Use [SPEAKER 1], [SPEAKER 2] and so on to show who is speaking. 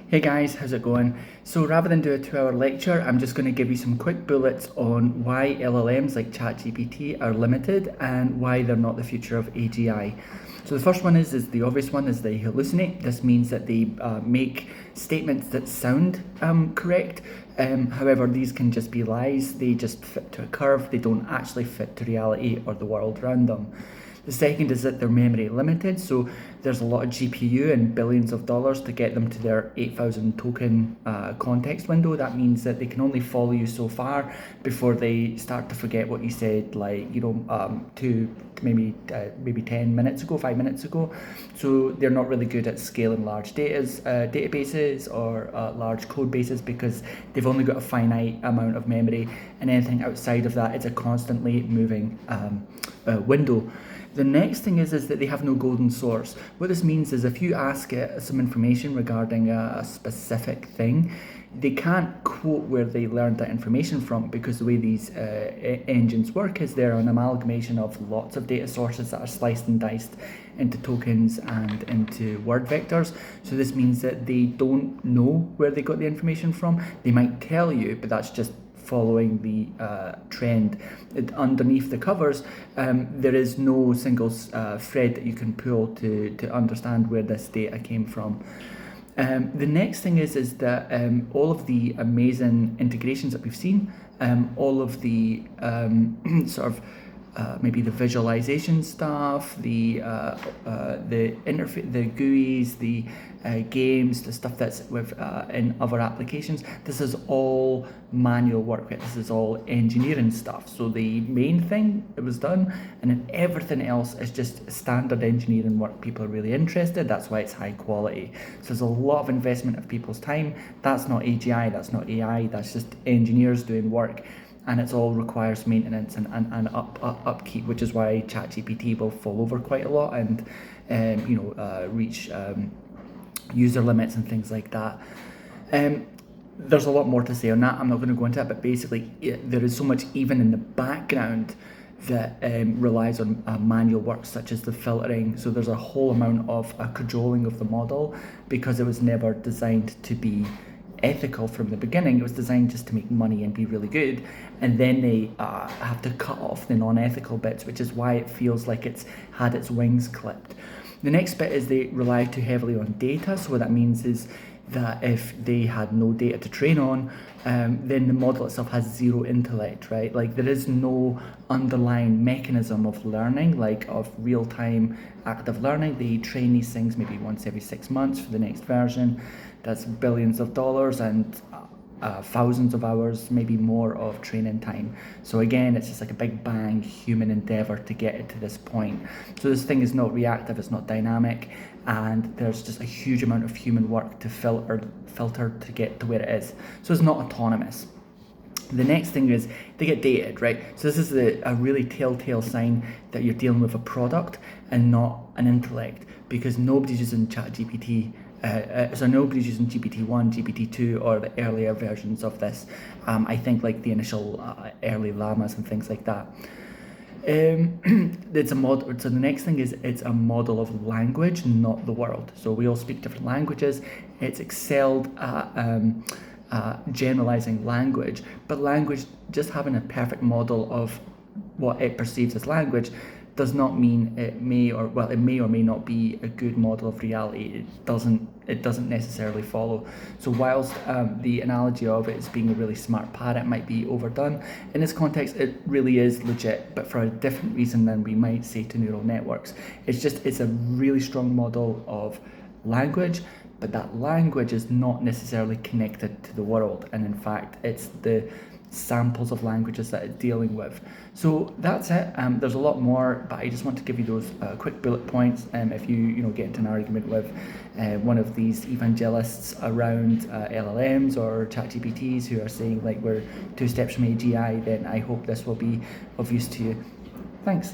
[SPEAKER 1] Hey guys, how's it going? So rather than do a 2-hour lecture, I'm just going to give you some quick bullets on why LLMs like ChatGPT are limited and why they're not the future of AGI. So the first one is the obvious one, is they hallucinate. This means that they make statements that sound correct. However, these can just be lies. They just fit to a curve. They don't actually fit to reality or the world around them. The second is that they're memory limited, so there's a lot of GPU and billions of dollars to get them to their 8,000 token context window. That means that they can only follow you so far before they start to forget what you said, like, maybe 10 minutes ago, 5 minutes ago. So they're not really good at scaling large databases or large code bases because they've only got a finite amount of memory, and anything outside of that is a constantly moving window. The next thing is that they have no golden source. What this means is if you ask it some information regarding a specific thing, they can't quote where they learned that information from, because the way these engines work is they're an amalgamation of lots of data sources that are sliced and diced into tokens and into word vectors. So this means that they don't know where they got the information from. They might tell you, but that's just following the trend. Underneath the covers, there is no single thread that you can pull to understand where this data came from. The next thing is that all of the amazing integrations that we've seen, all of the maybe the visualization stuff, the interface, the GUIs, the games, the stuff that's with in other applications. This is all manual work. This is all engineering stuff. So the main thing it was done, and then everything else is just standard engineering work. People are really interested. That's why it's high quality. So there's a lot of investment of people's time. That's not AGI. That's not AI. That's just engineers doing work. And it all requires maintenance and upkeep, which is why ChatGPT will fall over quite a lot and reach user limits and things like that. There's a lot more to say on that. I'm not going to go into it, but basically there is so much even in the background that relies on manual work, such as the filtering. So there's a whole amount of cajoling of the model, because it was never designed to be ethical from the beginning. It was designed just to make money and be really good, and then they have to cut off the non-ethical bits, which is why it feels like it's had its wings clipped. The next bit is they rely too heavily on data. So what that means is that if they had no data to train on, then the model itself has zero intellect, right? Like there is no underlying mechanism of learning, like of real-time active learning. They train these things maybe once every 6 months for the next version. That's billions of dollars and thousands of hours, maybe more, of training time. So again, it's just like a big bang human endeavor to get it to this point. So this thing is not reactive, it's not dynamic, and there's just a huge amount of human work to filter to get to where it is. So it's not autonomous. The next thing is they get dated, right? So this is a really telltale sign that you're dealing with a product and not an intellect, because nobody's using ChatGPT. So nobody's using GPT-1, GPT-2, or the earlier versions of this. I think like the initial early llamas and things like that. It's a model. So the next thing is it's a model of language, not the world. So we all speak different languages. It's excelled at generalizing language, but language, just having a perfect model of what it perceives as language, does not mean it may or may not be a good model of reality. It doesn't necessarily follow. So whilst the analogy of it as being a really smart parrot might be overdone, in this context it really is legit, but for a different reason than we might say to neural networks. It's a really strong model of language, but that language is not necessarily connected to the world, and in fact it's the samples of languages that it's dealing with. So that's it. There's a lot more, but I just want to give you those quick bullet points. If you get into an argument with one of these evangelists around LLMs or ChatGPTs who are saying like we're 2 steps from AGI, then I hope this will be of use to you. Thanks.